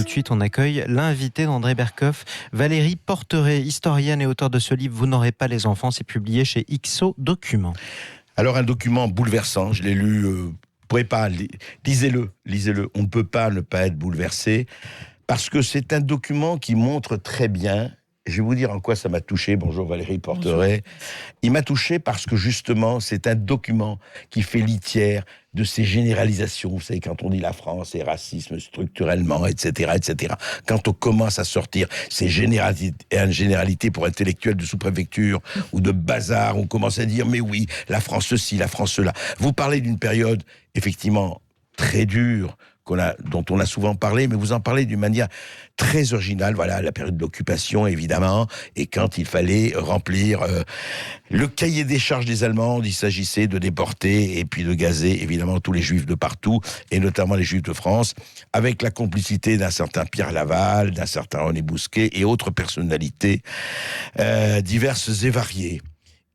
tout de suite, on accueille l'invité d'André Berkoff, Valérie Porteret, historienne et auteure de ce livre « Vous n'aurez pas les enfants ». C'est publié chez XO Documents. Alors, un document bouleversant, je l'ai lu, pourrez pas, lisez-le. On ne peut pas ne pas être bouleversé, parce que c'est un document qui montre très bien. Je vais vous dire en quoi ça m'a touché. Bonjour Valérie Porteret. Bonjour. Il m'a touché parce que justement, c'est un document qui fait litière de ces généralisations. Vous savez, quand on dit la France est racisme structurellement, etc., etc. Quand on commence à sortir ces généralités pour intellectuels de sous-préfecture ou de bazar, on commence à dire, mais oui, la France ceci, la France cela. Vous parlez d'une période, effectivement, très dure, dont on a souvent parlé, mais vous en parlez d'une manière très originale. Voilà, la période de l'occupation, évidemment, et quand il fallait remplir le cahier des charges des Allemands, il s'agissait de déporter et puis de gazer, évidemment, tous les Juifs de partout, et notamment les Juifs de France, avec la complicité d'un certain Pierre Laval, d'un certain René Bousquet et autres personnalités diverses et variées.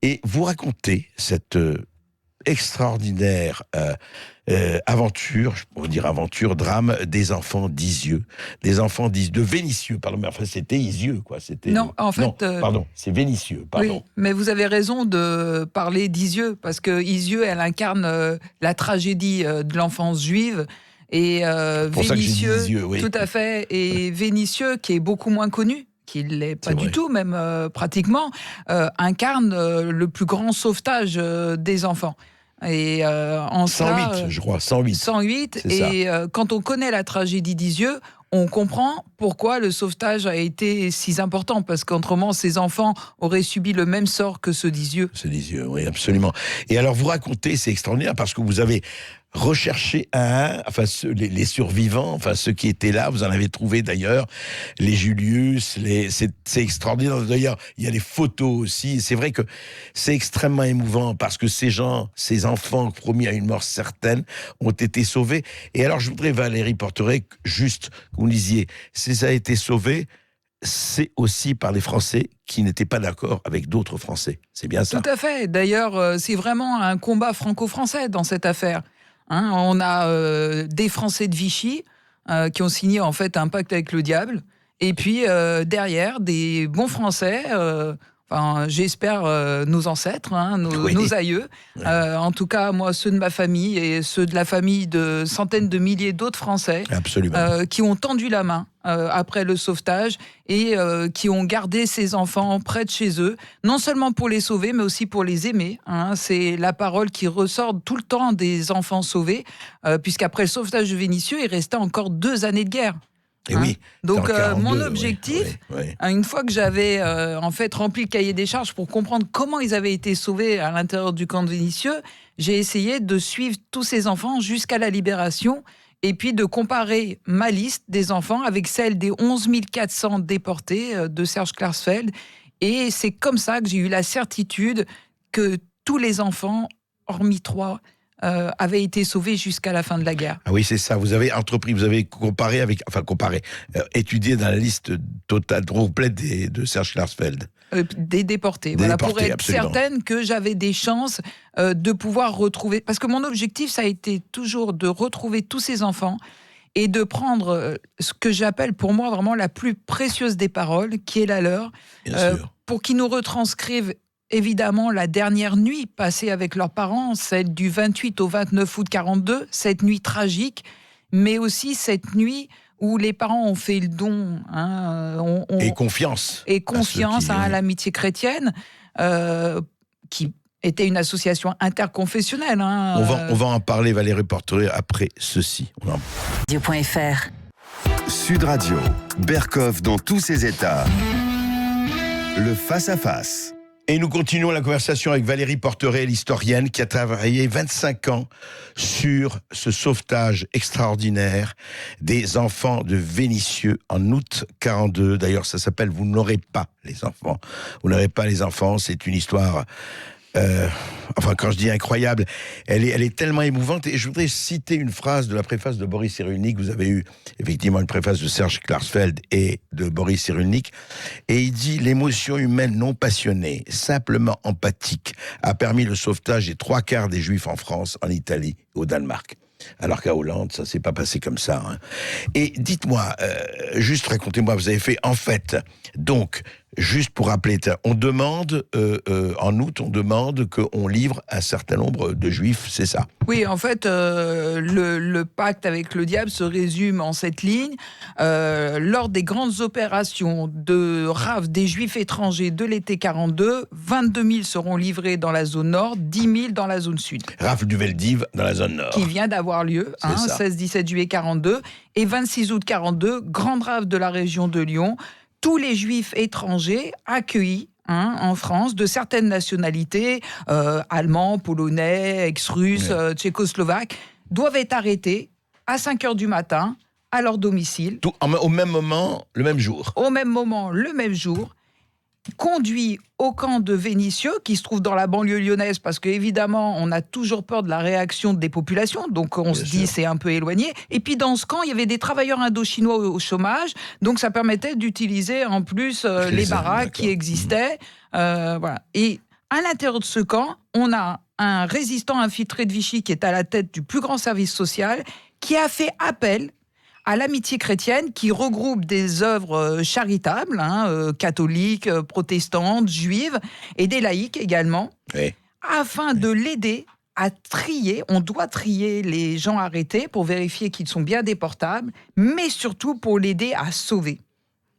Et vous racontez cette extraordinaire aventure, je pourrais dire aventure, drame des enfants d'Isieux. Des enfants de Vénissieux, pardon, mais enfin c'était Isieux, quoi. Non, en fait... Non, pardon, c'est Vénissieux, pardon. Oui, mais vous avez raison de parler d'Isieux, parce que Isieux, elle incarne la tragédie de l'enfance juive, et Vénissieux, Isieux, oui. Tout à fait, et Vénissieux, qui est beaucoup moins connu, qui ne l'est pas du tout, même pratiquement, incarne le plus grand sauvetage des enfants. Et en 108, cela, je crois, 108. 108, et quand on connaît la tragédie d'Isieux, on comprend pourquoi le sauvetage a été si important, parce qu'autrement, ces enfants auraient subi le même sort que ceux d'Isieux. Ceux d'Isieux, oui, absolument. Et alors, vous racontez, c'est extraordinaire, parce que vous avez recherché les survivants, enfin ceux qui étaient là, vous en avez trouvé d'ailleurs, les Julius, c'est extraordinaire. D'ailleurs, il y a les photos aussi. C'est vrai que c'est extrêmement émouvant parce que ces enfants promis à une mort certaine, ont été sauvés. Et alors, je voudrais, Valérie Porteret, juste que vous me disiez, si ça a été sauvé, c'est aussi par les Français qui n'étaient pas d'accord avec d'autres Français. C'est bien ça? Tout à fait. D'ailleurs, c'est vraiment un combat franco-français dans cette affaire. On a des Français de Vichy qui ont signé en fait un pacte avec le diable, et puis derrière des bons Français, j'espère nos ancêtres, nos aïeux, en tout cas moi ceux de ma famille et ceux de la famille de centaines de milliers d'autres Français, qui ont tendu la main après le sauvetage et qui ont gardé ces enfants près de chez eux, non seulement pour les sauver, mais aussi pour les aimer. C'est la parole qui ressort tout le temps des enfants sauvés, puisqu'après le sauvetage de Vénissieux, il restait encore 2 années de guerre. Et oui. Donc mon objectif, une fois que j'avais en fait rempli le cahier des charges pour comprendre comment ils avaient été sauvés à l'intérieur du camp de Vénissieux, j'ai essayé de suivre tous ces enfants jusqu'à la libération, et puis de comparer ma liste des enfants avec celle des 11 400 déportés de Serge Klarsfeld. Et c'est comme ça que j'ai eu la certitude que tous les enfants, hormis 3, avaient été sauvés jusqu'à la fin de la guerre. Ah oui, c'est ça. Vous avez étudié dans la liste totale, complète de Serge Klarsfeld. Des déportés. Voilà, pour être certaine que j'avais des chances de pouvoir retrouver... Parce que mon objectif, ça a été toujours de retrouver tous ces enfants et de prendre ce que j'appelle pour moi vraiment la plus précieuse des paroles, qui est la leur, pour qu'ils nous retranscrivent évidemment la dernière nuit passée avec leurs parents, celle du 28 au 29 août 42, cette nuit tragique, mais aussi cette nuit où les parents ont fait le don. Et confiance. Et confiance à l'amitié chrétienne, qui était une association interconfessionnelle. On va en parler, Valérie Porteret, après ceci. Radio.fr. Sud Radio, Berkoff dans tous ses états. Le face-à-face. Et nous continuons la conversation avec Valérie Porteret, l'historienne, qui a travaillé 25 ans sur ce sauvetage extraordinaire des enfants de Vénissieux en août 42. D'ailleurs, ça s'appelle « Vous n'aurez pas les enfants ». Vous n'aurez pas les enfants, c'est une histoire... quand je dis incroyable, elle est tellement émouvante. Et je voudrais citer une phrase de la préface de Boris Cyrulnik. Vous avez eu effectivement une préface de Serge Klarsfeld et de Boris Cyrulnik. Et il dit « L'émotion humaine non passionnée, simplement empathique, a permis le sauvetage des 3/4 des Juifs en France, en Italie et au Danemark. » Alors qu'à Hollande, ça s'est pas passé comme ça. Hein. Et dites-moi, juste racontez-moi, vous avez fait, en fait, donc, juste pour rappeler, on demande, en août, on demande qu'on livre un certain nombre de juifs, c'est ça? Oui, en fait, le pacte avec le diable se résume en cette ligne. Lors des grandes opérations de rafle des juifs étrangers de l'été 42, 22 000 seront livrés dans la zone nord, 10 000 dans la zone sud. Rafle du Veldiv dans la zone nord. Qui vient d'avoir lieu, 16-17 juillet 42, et 26 août 42, grande rafle de la région de Lyon. Tous les juifs étrangers accueillis en France, de certaines nationalités, allemands, polonais, ex-russes, tchécoslovaques, doivent être arrêtés à 5h du matin, à leur domicile. Au même moment, le même jour. Au même moment, le même jour, conduits au camp de Vénissieux, qui se trouve dans la banlieue lyonnaise, parce qu'évidemment, on a toujours peur de la réaction des populations, donc on se dit c'est un peu éloigné. Et puis dans ce camp, il y avait des travailleurs indo-chinois au chômage, donc ça permettait d'utiliser en plus les baraques qui existaient. Voilà. Et à l'intérieur de ce camp, on a un résistant infiltré de Vichy qui est à la tête du plus grand service social, qui a fait appel à l'Amitié chrétienne, qui regroupe des œuvres charitables, catholiques, protestantes, juives, et des laïcs également, afin de l'aider à trier. On doit trier les gens arrêtés pour vérifier qu'ils sont bien déportables, mais surtout pour l'aider à sauver.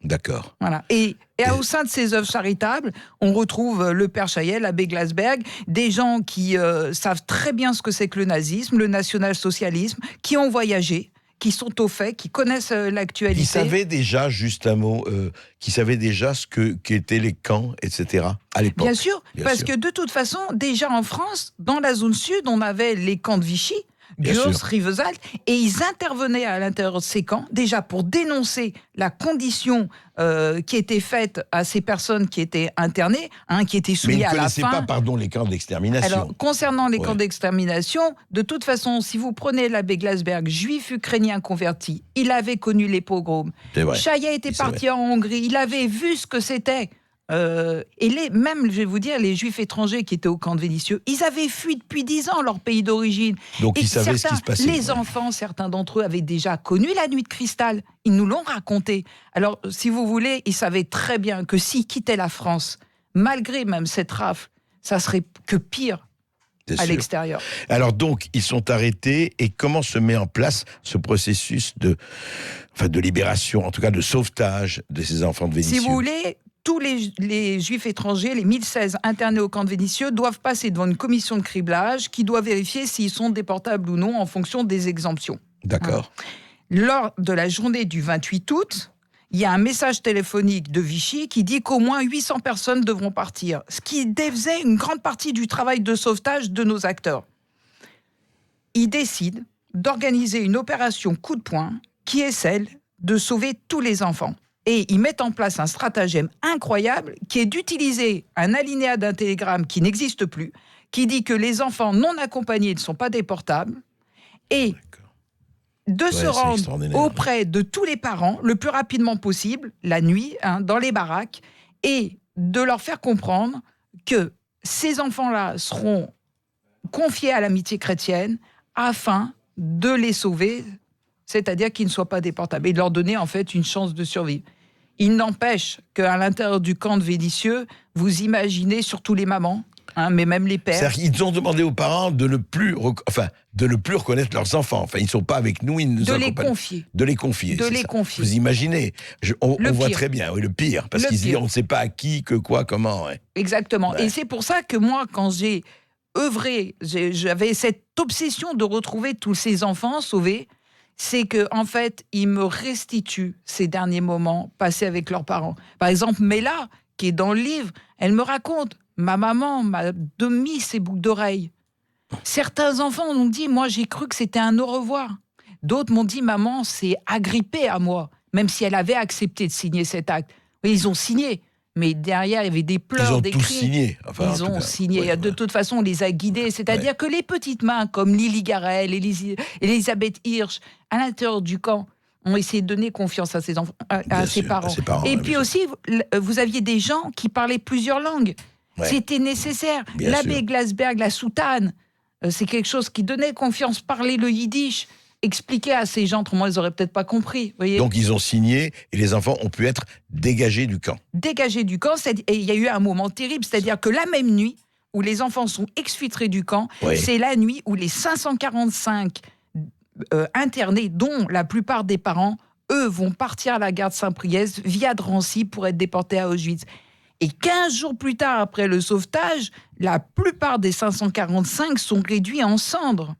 D'accord. Voilà. Et au sein de ces œuvres charitables, on retrouve le Père Chaillet, l'abbé Glasberg, des gens qui savent très bien ce que c'est que le nazisme, le national-socialisme, qui ont voyagé, qui sont au fait, qui connaissent l'actualité. Qui savaient déjà, juste un mot, qui savaient déjà qu'étaient les camps, etc., à l'époque. Bien sûr, parce que de toute façon, déjà en France, dans la zone sud, on avait les camps de Vichy, Gurs, Rivesaltes, et ils intervenaient à l'intérieur de ces camps, déjà pour dénoncer la condition qui était faite à ces personnes qui étaient internées, qui étaient soumises à la faim. Mais ils ne connaissaient pas, les camps d'extermination. Alors, concernant les camps d'extermination, de toute façon, si vous prenez l'abbé Glasberg, juif ukrainien converti, il avait connu les pogroms. Chaillet était parti en Hongrie, il avait vu ce que c'était. Et même, je vais vous dire, les juifs étrangers qui étaient au camp de Vénissieux, ils avaient fui depuis 10 ans leur pays d'origine. Donc ils savaient ce qui se passait. Les enfants, certains d'entre eux avaient déjà connu la nuit de cristal. Ils nous l'ont raconté. Alors, si vous voulez, ils savaient très bien que s'ils quittaient la France, malgré même cette rafle, ça serait que pire à l'extérieur. Alors donc, ils sont arrêtés, et comment se met en place ce processus de libération, en tout cas de sauvetage de ces enfants de Vénissieux? Si vous voulez, tous les juifs étrangers, les 1016 internés au camp de Vénissieux, doivent passer devant une commission de criblage qui doit vérifier s'ils sont déportables ou non en fonction des exemptions. D'accord. Lors de la journée du 28 août, il y a un message téléphonique de Vichy qui dit qu'au moins 800 personnes devront partir, ce qui défaisait une grande partie du travail de sauvetage de nos acteurs. Ils décident d'organiser une opération coup de poing qui est celle de sauver tous les enfants. Et ils mettent en place un stratagème incroyable qui est d'utiliser un alinéa d'un télégramme qui n'existe plus, qui dit que les enfants non accompagnés ne sont pas déportables, et de se rendre auprès de tous les parents le plus rapidement possible, la nuit, dans les baraques, et de leur faire comprendre que ces enfants-là seront confiés à l'Amitié chrétienne afin de les sauver, c'est-à-dire qu'ils ne soient pas déportables, et de leur donner en fait une chance de survivre. Il n'empêche qu'à l'intérieur du camp de Vénissieux, vous imaginez surtout les mamans, mais même les pères. C'est-à-dire qu'ils ont demandé aux parents de ne plus reconnaître leurs enfants. Enfin, ils ne sont pas avec nous, ils nous de les confier. De les confier. De les confier. Vous imaginez, on voit très bien, le pire, parce qu'ils disent on ne sait pas à qui, que quoi, comment. Ouais. Exactement. Ouais. Et c'est pour ça que moi, quand j'ai œuvré, j'avais cette obsession de retrouver tous ces enfants sauvés. C'est que en fait, ils me restituent ces derniers moments passés avec leurs parents. Par exemple, Mela, qui est dans le livre, elle me raconte, ma maman m'a mis ses boucles d'oreilles. Certains enfants m'ont dit, moi j'ai cru que c'était un au revoir. D'autres m'ont dit, maman s'est agrippée à moi, même si elle avait accepté de signer cet acte. Oui, ils ont signé. Mais derrière, il y avait des pleurs, des cris. Ils ont tous signé. Ils ont signé. Ouais, de toute façon, on les a guidés. C'est-à-dire que les petites mains, comme Lily Garel, Elisabeth Hirsch, à l'intérieur du camp, ont essayé de donner confiance à ses enfants, à ses parents. Et puis aussi, vous aviez des gens qui parlaient plusieurs langues. Ouais. C'était nécessaire. L'abbé Glasberg, la soutane, C'est quelque chose qui donnait confiance. Parler le yiddish, expliquer à ces gens, autrement ils n'auraient peut-être pas compris. Voyez. Donc ils ont signé et les enfants ont pu être dégagés du camp. Dégagés du camp, et il y a eu un moment terrible, c'est-à-dire que la même nuit où les enfants sont exfiltrés du camp, Oui. c'est la nuit où les 545 internés, dont la plupart des parents, eux, vont partir à la gare de Saint-Priest via Drancy pour être déportés à Auschwitz. Et 15 jours plus tard, après le sauvetage, la plupart des 545 sont réduits en cendres.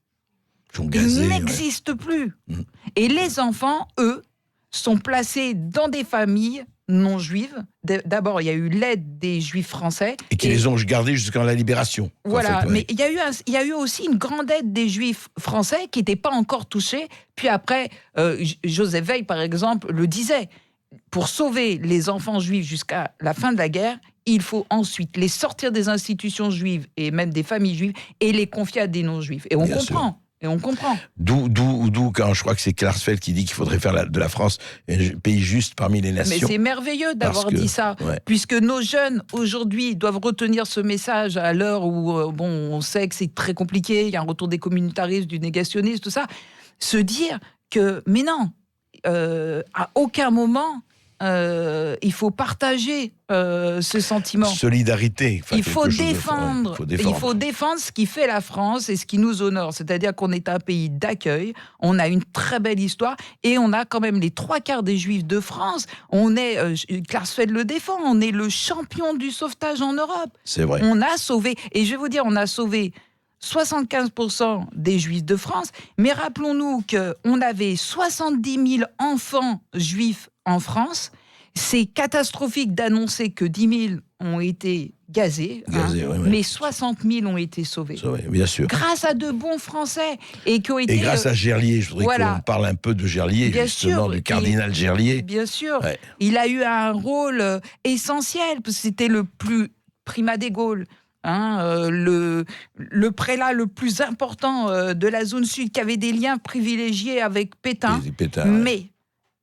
Ils sont gazés, Ils ouais. n'existent plus. Mm. Et les enfants, eux, sont placés dans des familles non juives. D'abord, il y a eu l'aide des juifs français. Et qui les ont gardés jusqu'à la libération. Voilà, en fait, ouais. mais il y a eu aussi une grande aide des juifs français qui n'étaient pas encore touchés. Puis après, Joseph Veil, par exemple, le disait. Pour sauver les enfants juifs jusqu'à la fin de la guerre, il faut ensuite les sortir des institutions juives et même des familles juives et les confier à des non-juifs. Et on Bien comprend. sûr. Et on comprend. D'où quand je crois que c'est Klarsfeld qui dit qu'il faudrait faire de la France un pays juste parmi les Mais nations. c'est merveilleux d'avoir Parce que- dit ça, ouais. puisque nos jeunes aujourd'hui doivent retenir ce message à l'heure où on sait que c'est très compliqué, il y a un retour des communautaristes, du négationnisme, tout ça. Se dire que, mais non, à aucun moment il faut partager ce sentiment. Solidarité. Enfin, Il faut quelque chose de- défendre. ouais, Il faut défendre ce qui fait la France et ce qui nous honore. C'est-à-dire qu'on est un pays d'accueil, on a une très belle histoire et on a quand même les 3/4 des Juifs de France. On est, Klarsfeld le défend, on est le champion du sauvetage en Europe. C'est vrai. On a sauvé, et je vais vous dire, on a sauvé 75% des Juifs de France, mais rappelons-nous qu'on avait 70 000 enfants juifs en France. C'est catastrophique d'annoncer que 10 000 ont été gazés, Gazés, ouais, ouais. mais 60 000 ont été sauvés. C'est vrai, bien sûr. Grâce à de bons Français. Et qui ont été. Et grâce à Gerlier, je voudrais voilà. qu'on parle un peu de Gerlier, Bien justement, sûr, du cardinal Gerlier. Bien sûr. Ouais. Il a eu un rôle essentiel, parce que c'était le plus primat des Gaules. Le prélat le plus important de la zone sud, qui avait des liens privilégiés avec Pétain, Et Pétain, ouais. mais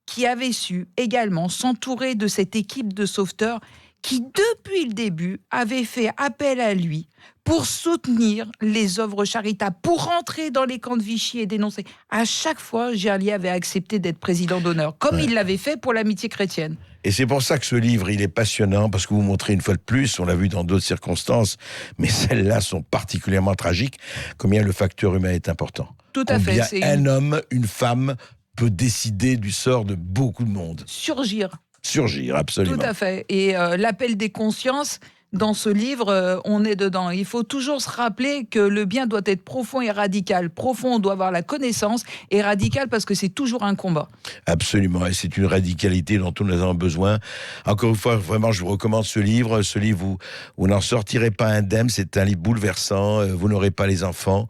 qui avait su également s'entourer de cette équipe de sauveteurs qui, depuis le début, avait fait appel à lui pour soutenir les œuvres charitables, pour rentrer dans les camps de Vichy et dénoncer. À chaque fois, Gerlier avait accepté d'être président d'honneur, comme Ouais. il l'avait fait pour l'amitié chrétienne. Et c'est pour ça que ce livre, il est passionnant, parce que vous montrez une fois de plus, on l'a vu dans d'autres circonstances, mais celles-là sont particulièrement tragiques, combien le facteur humain est important. Tout à fait. Combien C'est un homme, une femme peut décider du sort de beaucoup de monde. surgir. Surgir, absolument. Tout à fait. Et l'appel des consciences, dans ce livre, on est dedans. Il faut toujours se rappeler que le bien doit être profond et radical. Profond, on doit avoir la connaissance, et radical parce que c'est toujours un combat. Absolument, et c'est une radicalité dont nous avons besoin. Encore une fois, vraiment, je vous recommande ce livre. Ce livre, vous n'en sortirez pas indemne. C'est un livre bouleversant. Vous n'aurez pas les enfants.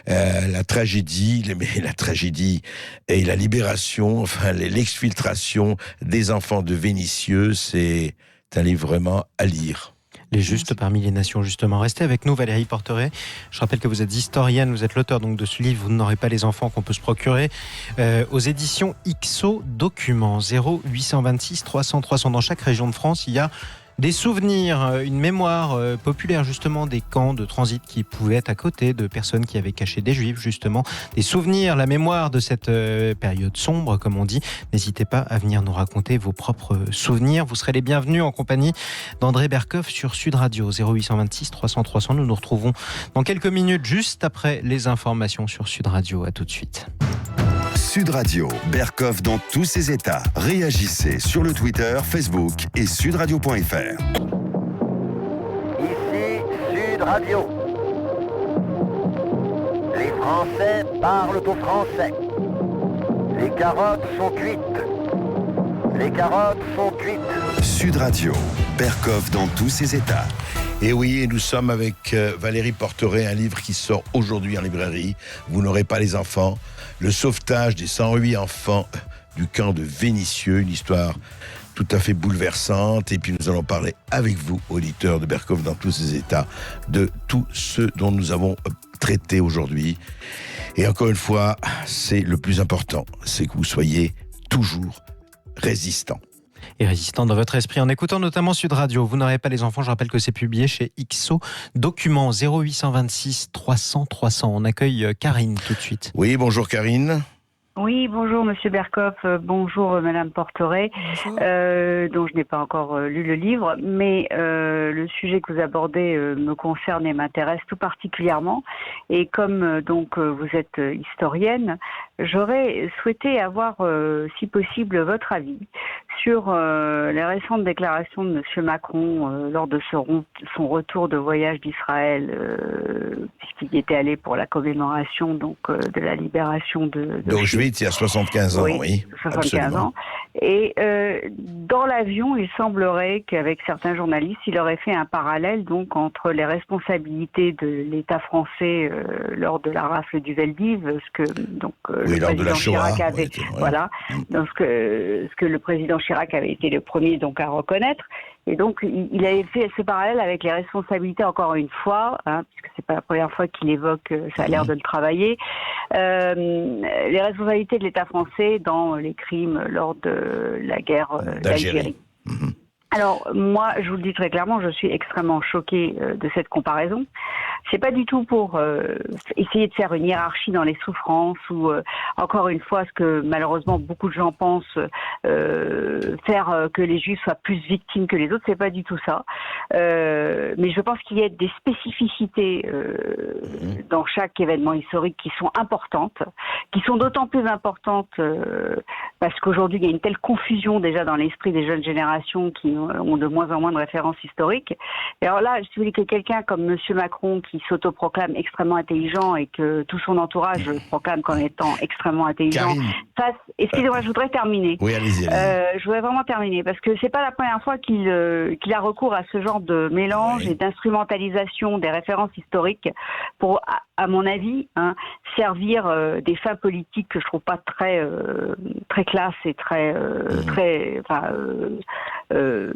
La tragédie et la libération, enfin l'exfiltration des enfants de Vénissieux, c'est un livre vraiment à lire. Les justes parmi les nations, justement. Restez avec nous, Valérie Porteret. Je rappelle que vous êtes historienne, vous êtes l'auteur donc de ce livre, Vous n'aurez pas les enfants, qu'on peut se procurer aux éditions XO Documents. 0826 300 300. Dans chaque région de France, il y a des souvenirs, une mémoire populaire justement des camps de transit qui pouvaient être à côté de personnes qui avaient caché des juifs justement. Des souvenirs, la mémoire de cette période sombre comme on dit. N'hésitez pas à venir nous raconter vos propres souvenirs. Vous serez les bienvenus en compagnie d'André Berkoff sur Sud Radio. 0826 300 300. Nous nous retrouvons dans quelques minutes juste après les informations sur Sud Radio. À tout de suite. Sud Radio, Berkoff dans tous ses états. Réagissez sur le Twitter, Facebook et sudradio.fr. Ici Sud Radio. Les Français parlent aux Français. Les carottes sont cuites. Les carottes sont cuites. Sud Radio, Berkoff dans tous ses états. Et oui, et nous sommes avec Valérie Porteret, un livre qui sort aujourd'hui en librairie. Vous n'aurez pas les enfants. Le sauvetage des 108 enfants du camp de Vénissieux, une histoire tout à fait bouleversante. Et puis nous allons parler avec vous, auditeurs de Berkoff dans tous ses états, de tout ce dont nous avons traité aujourd'hui. Et encore une fois, c'est le plus important, c'est que vous soyez toujours résistants. et résistant dans votre esprit en écoutant notamment Sud Radio. Vous n'aurez pas les enfants, je rappelle que c'est publié chez XO Documents 0826 300 300. On accueille Karine tout de suite. Oui, bonjour Karine. Oui, bonjour Monsieur Berkoff, bonjour Madame Porteret, dont je n'ai pas encore lu le livre, mais le sujet que vous abordez me concerne et m'intéresse tout particulièrement. Et comme donc vous êtes historienne, j'aurais souhaité avoir, si possible, votre avis sur les récentes déclarations de Monsieur Macron lors de son retour de voyage d'Israël, puisqu'il y était allé pour la commémoration donc de la libération d'Auschwitz. Il y a 75 ans, oui. 75 absolument. ans. Et dans l'avion, il semblerait qu'avec certains journalistes, il aurait fait un parallèle donc entre les responsabilités de l'État français lors de la rafle du Veldiv, ce que donc le président Chirac avait, voilà, donc ce que le président Chirac avait été le premier donc à reconnaître. Et donc, il avait fait ce parallèle avec les responsabilités, encore une fois, puisque c'est pas la première fois qu'il évoque, ça a l'air de le travailler, les responsabilités de l'État français dans les crimes lors de la guerre d'Algérie. Alors, moi, je vous le dis très clairement, je suis extrêmement choquée de cette comparaison. C'est pas du tout pour essayer de faire une hiérarchie dans les souffrances ou, encore une fois, ce que malheureusement beaucoup de gens pensent, faire que les Juifs soient plus victimes que les autres. C'est pas du tout ça. Mais je pense qu'il y a des spécificités dans chaque événement historique qui sont importantes, qui sont d'autant plus importantes parce qu'aujourd'hui, il y a une telle confusion déjà dans l'esprit des jeunes générations qui ont de moins en moins de références historiques. Et alors là, si vous voulez que quelqu'un comme Monsieur Macron, qui s'autoproclame extrêmement intelligent et que tout son entourage le proclame comme étant extrêmement intelligent, face... Excusez-moi, je voudrais terminer. Oui, allez-y. Je voudrais vraiment terminer parce que c'est pas la première fois qu'il a recours à ce genre de mélange et d'instrumentalisation des références historiques pour, à mon avis, servir des fins politiques que je trouve pas très classe et très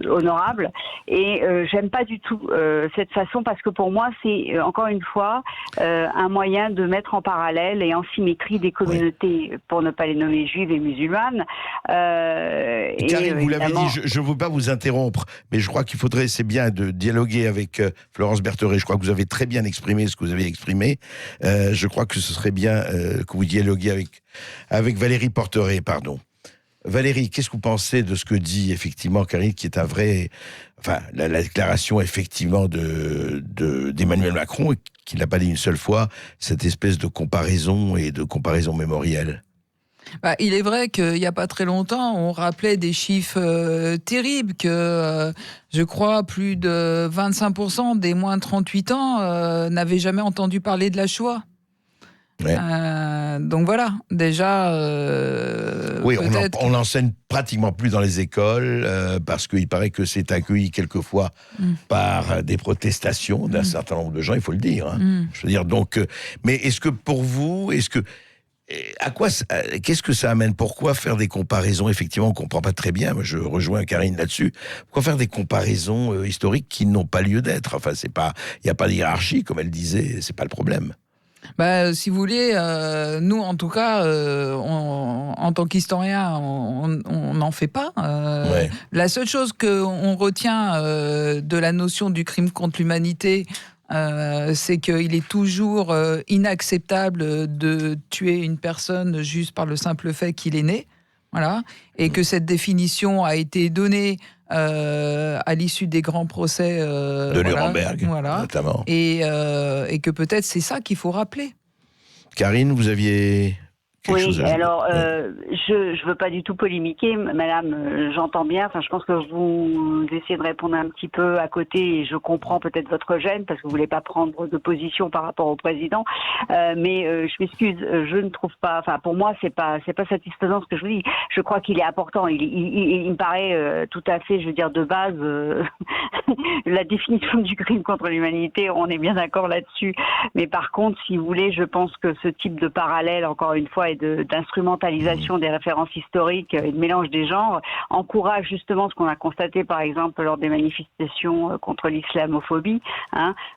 honorable. Et j'aime pas du tout cette façon parce que pour moi c'est encore une fois un moyen de mettre en parallèle et en symétrie des communautés, pour ne pas les nommer juives et musulmanes. Karine, vous l'avez dit, je ne veux pas vous interrompre, mais je crois qu'il faudrait, c'est bien de dialoguer avec Florence Bertheret. Je crois que vous avez très bien exprimé ce que vous avez exprimé. Je crois que ce serait bien que vous dialoguiez avec Valérie Porteret, pardon. Valérie, qu'est-ce que vous pensez de ce que dit effectivement Karine, qui est un vrai... Enfin, la déclaration effectivement d'Emmanuel Macron, qui n'a pas dit une seule fois cette espèce de comparaison mémorielle. Il est vrai qu'il n'y a pas très longtemps, on rappelait des chiffres terribles, que je crois plus de 25% des moins de 38 ans n'avaient jamais entendu parler de la Shoah. Ouais. Donc voilà, déjà... oui, on l'enseigne pratiquement plus dans les écoles, parce qu'il paraît que c'est accueilli quelquefois par des protestations d'un certain nombre de gens, il faut le dire. Je veux dire, donc... mais est-ce que pour vous, qu'est-ce que ça amène? Pourquoi faire des comparaisons? Effectivement, on ne comprend pas très bien. Moi, je rejoins Karine là-dessus. Pourquoi faire des comparaisons historiques qui n'ont pas lieu d'être? Enfin, il n'y a pas de hiérarchie, comme elle disait, c'est pas le problème. Si vous voulez, nous, en tout cas, en tant qu'historien, on n'en fait pas. La seule chose qu'on retient de la notion du crime contre l'humanité, c'est qu'il est toujours inacceptable de tuer une personne juste par le simple fait qu'il est né. Voilà. Et que cette définition a été donnée à l'issue des grands procès de Nuremberg, notamment. Et que peut-être c'est ça qu'il faut rappeler. Karine, vous aviez... Oui, alors je veux pas du tout polémiquer, madame, j'entends bien, je pense que vous essayez de répondre un petit peu à côté et je comprends peut-être votre gêne parce que vous voulez pas prendre de position par rapport au président, mais je m'excuse, je ne trouve pas, pour moi c'est pas satisfaisant ce que je vous dis. Je crois qu'il est important, il me paraît tout à fait, je veux dire de base, la définition du crime contre l'humanité, on est bien d'accord là-dessus, mais par contre, si vous voulez, je pense que ce type de parallèle, encore une fois, est d'instrumentalisation des références historiques et de mélange des genres encourage justement ce qu'on a constaté par exemple lors des manifestations contre l'islamophobie,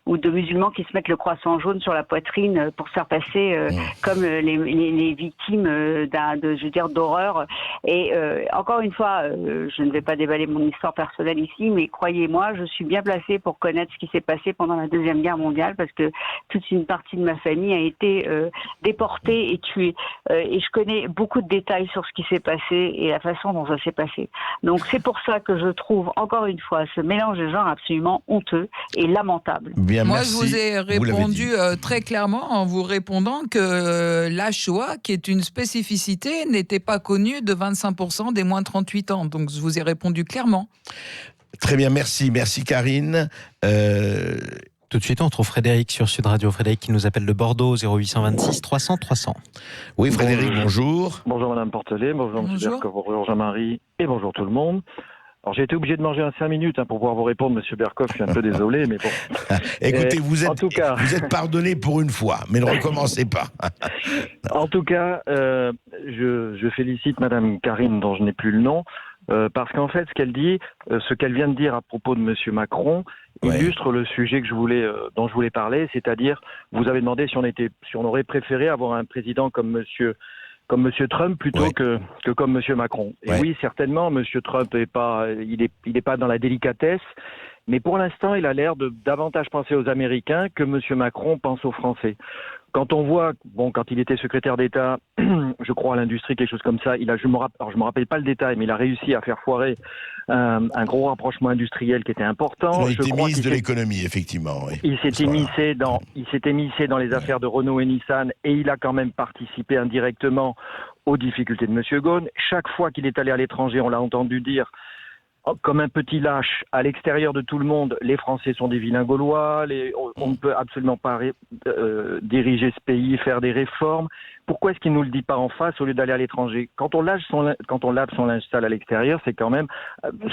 ou de musulmans qui se mettent le croissant jaune sur la poitrine pour se faire passer comme les victimes d'horreur. Et encore une fois, je ne vais pas déballer mon histoire personnelle ici, mais croyez-moi, je suis bien placée pour connaître ce qui s'est passé pendant la Deuxième Guerre mondiale, parce que toute une partie de ma famille a été déportée et tuée. Et je connais beaucoup de détails sur ce qui s'est passé et la façon dont ça s'est passé. Donc c'est pour ça que je trouve, encore une fois, ce mélange de genres absolument honteux et lamentable. Bien, Moi, merci. je vous ai répondu très clairement en vous répondant que la Shoah, qui est une spécificité, n'était pas connue de 25% des moins de 38 ans. Donc, je vous ai répondu clairement. Très bien, merci Karine. Tout de suite, on retrouve Frédéric sur Sud Radio. Frédéric qui nous appelle de Bordeaux, 0826 300 300. Oui, Frédéric, bonjour. Bonjour Madame Portelet, bonjour M. Bercoff, bonjour Jean-Marie et bonjour tout le monde. Alors j'ai été obligé de manger 5 minutes pour pouvoir vous répondre, M. Bercoff, je suis un peu désolé, mais bon. Écoutez, vous en tout cas, vous êtes pardonné pour une fois, mais ne recommencez pas. En tout cas, je félicite Madame Karine, dont je n'ai plus le nom, parce qu'en fait, ce qu'elle dit, ce qu'elle vient de dire à propos de M. Macron, illustre le sujet que dont je voulais parler, c'est-à-dire, vous avez demandé si on aurait préféré avoir un président comme M. Trump plutôt que comme M. Macron. Et oui, certainement, M. Trump est pas dans la délicatesse, mais pour l'instant, il a l'air de davantage penser aux Américains que M. Macron pense aux Français. Quand on voit, quand il était secrétaire d'État, je crois à l'industrie, quelque chose comme ça, je me rappelle pas le détail, mais il a réussi à faire foirer un gros rapprochement industriel qui était important. Il était ministre de l'économie, effectivement. Oui. Il s'était missé dans les affaires de Renault et Nissan, et il a quand même participé indirectement aux difficultés de M. Ghosn. Chaque fois qu'il est allé à l'étranger, on l'a entendu dire, comme un petit lâche, à l'extérieur de tout le monde, les Français sont des vilains Gaulois, on ne peut absolument pas diriger ce pays, faire des réformes. Pourquoi est-ce qu'il ne nous le dit pas en face au lieu d'aller à l'étranger ? Quand on lave son linge sale à l'extérieur, c'est quand même,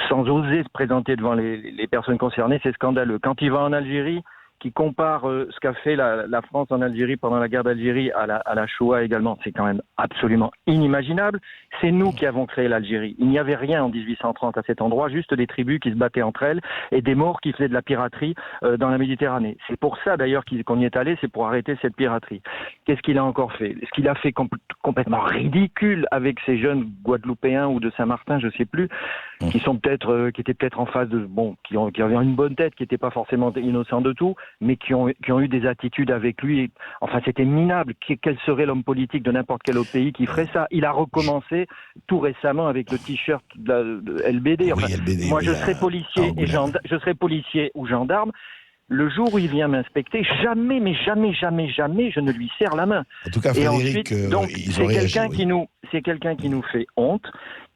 sans oser se présenter devant les personnes concernées, c'est scandaleux. Quand il va en Algérie, qui compare ce qu'a fait la France en Algérie pendant la guerre d'Algérie à la Shoah également, c'est quand même absolument inimaginable. C'est nous qui avons créé l'Algérie. Il n'y avait rien en 1830 à cet endroit, juste des tribus qui se battaient entre elles et des Maures qui faisaient de la piraterie dans la Méditerranée. C'est pour ça d'ailleurs qu'on y est allé, c'est pour arrêter cette piraterie. Qu'est-ce qu'il a encore fait ? Ce qu'il a fait complètement ridicule avec ces jeunes Guadeloupéens ou de Saint-Martin, je sais plus, qui étaient peut-être en phase qui avaient une bonne tête, qui n'étaient pas forcément innocents de tout, mais qui ont eu des attitudes avec lui. Enfin, c'était minable. Quel serait l'homme politique de n'importe quel autre pays qui ferait ça ? Il a recommencé tout récemment avec le t-shirt de LBD. Enfin, LBD, moi, je serais policier ou gendarme. Le jour où il vient m'inspecter, jamais, je ne lui serre la main. En tout cas, Frédéric, c'est quelqu'un qui nous fait honte.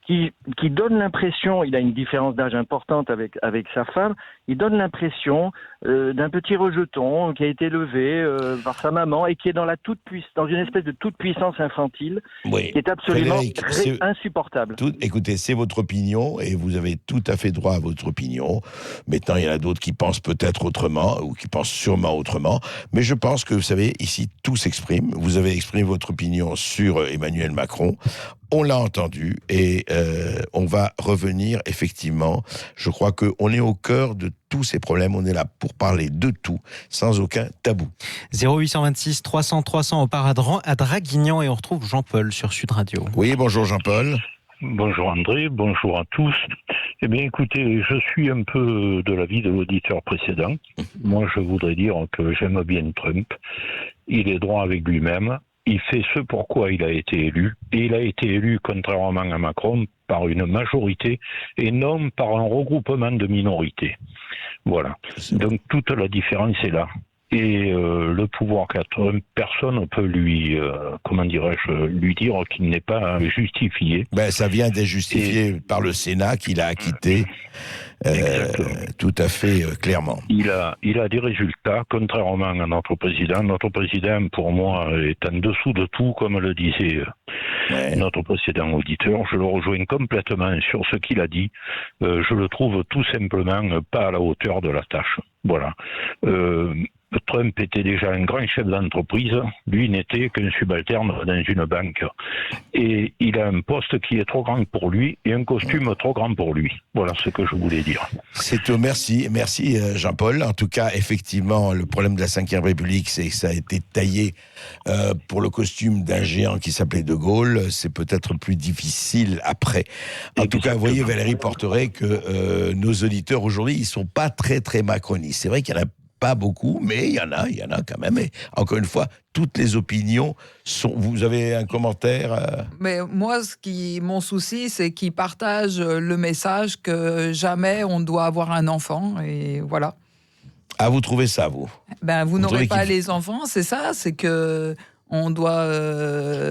Qui donne l'impression, il a une différence d'âge importante avec sa femme, il donne l'impression d'un petit rejeton qui a été élevé par sa maman et qui est dans une espèce de toute puissance infantile, qui est absolument insupportable. Écoutez, c'est votre opinion et vous avez tout à fait droit à votre opinion. Maintenant, il y en a d'autres qui pensent peut-être autrement ou qui pensent sûrement autrement. Mais je pense que, vous savez, ici, tout s'exprime. Vous avez exprimé votre opinion sur Emmanuel Macron. On l'a entendu et on va revenir effectivement. Je crois qu'on est au cœur de tous ces problèmes. On est là pour parler de tout, sans aucun tabou. 0826 300 300, on part à Draguignan et on retrouve Jean-Paul sur Sud Radio. Oui, bonjour Jean-Paul. Bonjour André, bonjour à tous. Eh bien écoutez, je suis un peu de l'avis de l'auditeur précédent. Moi je voudrais dire que j'aime bien Trump. Il est droit avec lui-même. Il fait ce pourquoi il a été élu. Et il a été élu, contrairement à Macron, par une majorité et non par un regroupement de minorités. Voilà. Donc toute la différence est là. Et le pouvoir qu'a Trump, personne ne peut lui dire qu'il n'est pas justifié. Ça vient d'être justifié par le Sénat, qu'il a acquitté. tout à fait clairement. Il a des résultats, contrairement à notre président. Notre président, pour moi, est en dessous de tout, comme le disait notre précédent auditeur. Je le rejoins complètement sur ce qu'il a dit. Je le trouve tout simplement pas à la hauteur de la tâche. Voilà. Trump était déjà un grand chef d'entreprise, lui n'était qu'un subalterne dans une banque. Et il a un poste qui est trop grand pour lui et un costume trop grand pour lui. Voilà ce que je voulais dire. C'est tout. Merci Jean-Paul. En tout cas, effectivement, le problème de la Ve République, c'est que ça a été taillé pour le costume d'un géant qui s'appelait De Gaulle. C'est peut-être plus difficile après. En tout cas, vous voyez, Valérie Porteret, que nos auditeurs aujourd'hui, ils sont pas très très macronistes. C'est vrai qu'il y en a pas beaucoup, mais il y en a quand même. Et encore une fois, toutes les opinions sont... Vous avez un commentaire Mais moi, mon souci, c'est qu'ils partagent le message que jamais on doit avoir un enfant, et voilà. Ah, vous trouvez ça, vous Vous n'aurez pas les enfants, c'est ça, c'est que... On doit...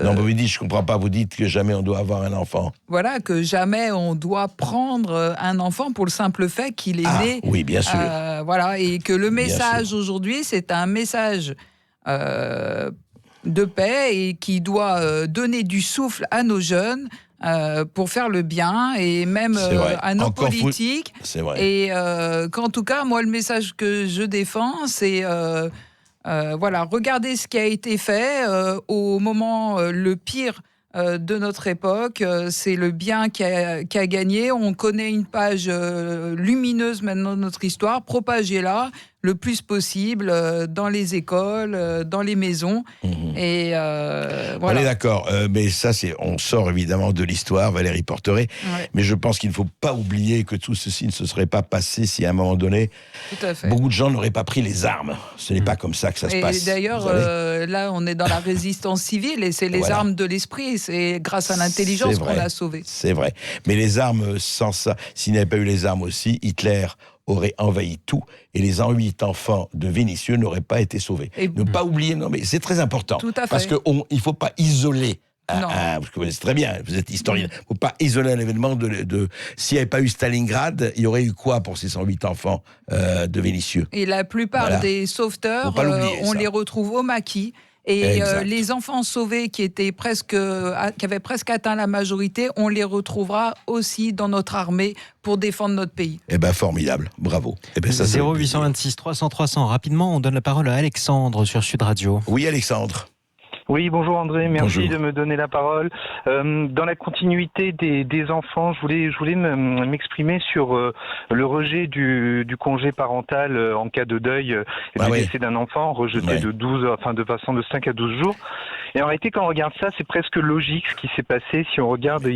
Non, mais vous dites, je comprends pas, vous dites que jamais on doit avoir un enfant. Voilà, que jamais on doit prendre un enfant pour le simple fait qu'il est né. Oui, bien sûr. Voilà, et que le message aujourd'hui, c'est un message de paix et qui doit donner du souffle à nos jeunes pour faire le bien et même à nos politiques. C'est vrai. Et qu'en tout cas, moi, le message que je défends, c'est... voilà, regardez ce qui a été fait au moment le pire de notre époque. C'est le bien qui a gagné. On connaît une page lumineuse maintenant de notre histoire. Propagez-la le plus possible dans les écoles, dans les maisons. Et voilà. On est d'accord, mais ça, on sort évidemment de l'histoire, Valérie Porteret. Ouais. Mais je pense qu'il ne faut pas oublier que tout ceci ne se serait pas passé si à un moment donné, beaucoup de gens n'auraient pas pris les armes. Ce n'est pas comme ça que ça se passe. Et d'ailleurs, là, on est dans la résistance civile et c'est les armes de l'esprit. C'est grâce à l'intelligence qu'on l'a sauvé. C'est vrai. Mais les armes, sans ça, s'il n'y avait pas eu les armes aussi, Hitler aurait envahi tout et les 8 enfants de Vénitieux n'auraient pas été sauvés. Ne pas oublier, non mais c'est très important. Tout à fait. Parce qu'il ne faut pas isoler. Parce que c'est très bien, vous êtes historien. Il ne faut pas isoler un événement s'il n'y avait pas eu Stalingrad, il y aurait eu quoi pour ces 108 enfants de Vénitieux? Et la plupart des sauveteurs, on les retrouve au maquis. Et les enfants sauvés qui avaient presque atteint la majorité, on les retrouvera aussi dans notre armée pour défendre notre pays. Eh bien, formidable. Bravo. Eh ben, ça, 0826 300 300. Rapidement, on donne la parole à Alexandre sur Sud Radio. Oui, Alexandre. Oui, bonjour André, merci de me donner la parole. Dans la continuité des enfants, je voulais m'exprimer sur le rejet du congé parental en cas de deuil et du décès d'un enfant, rejeté de façon de 5 à 12 jours. Et en réalité, quand on regarde ça, c'est presque logique ce qui s'est passé si on regarde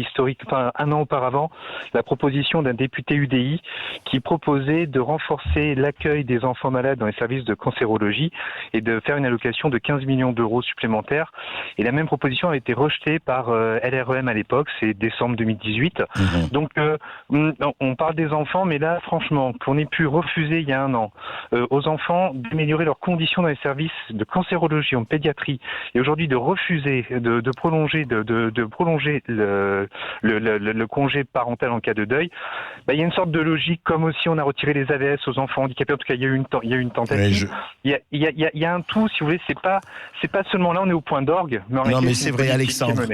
un an auparavant, la proposition d'un député UDI qui proposait de renforcer l'accueil des enfants malades dans les services de cancérologie et de faire une allocation de 15 millions d'euros supplémentaires. Et la même proposition a été rejetée par LREM à l'époque, c'est décembre 2018. Donc, on parle des enfants, mais là, franchement, qu'on ait pu refuser il y a un an aux enfants d'améliorer leurs conditions dans les services de cancérologie en pédiatrie et aujourd'hui de refuser de prolonger le congé parental en cas de deuil, il y a une sorte de logique, comme aussi on a retiré les AVS aux enfants handicapés. En tout cas, il y a eu une tentative. Il y a un tout, si vous voulez, c'est pas seulement là on est au point d'orgue, mais en réalité, c'est vrai, Alexandre,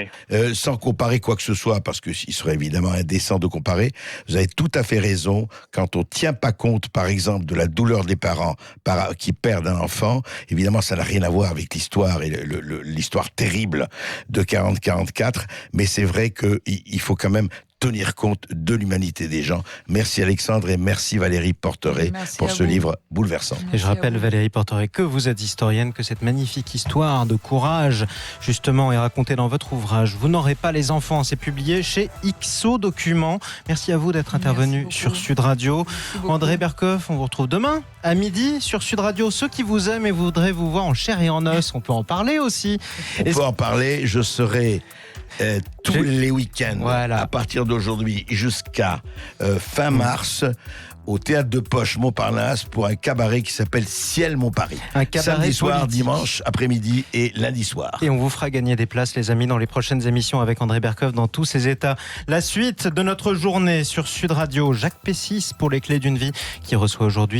sans comparer quoi que ce soit, parce qu'il serait évidemment indécent de comparer, vous avez tout à fait raison, quand on ne tient pas compte, par exemple, de la douleur des parents qui perdent un enfant, évidemment, ça n'a rien à voir avec l'histoire et l'histoire terrible de 40-44, mais c'est vrai qu'il faut quand même tenir compte de l'humanité des gens. Merci Alexandre et merci Valérie Porteret pour ce livre bouleversant. Et je rappelle Valérie Porteret que vous êtes historienne, que cette magnifique histoire de courage justement est racontée dans votre ouvrage. Vous n'aurez pas les enfants, c'est publié chez XO Documents. Merci à vous d'être intervenu sur Sud Radio. André Berkoff, on vous retrouve demain à midi sur Sud Radio. Ceux qui vous aiment et voudraient vous voir en chair et en os, on peut en parler aussi. On peut en parler, je serai tous les week-ends, Voilà. à partir d'aujourd'hui jusqu'à fin mars, au Théâtre de Poche Montparnasse pour un cabaret qui s'appelle Ciel Montparis. Un cabaret samedi soir, politique. dimanche après-midi et lundi soir. Et on vous fera gagner des places, les amis, dans les prochaines émissions avec André Berkoff dans tous ses états. La suite de notre journée sur Sud Radio, Jacques Pessis pour les clés d'une vie, qui reçoit aujourd'hui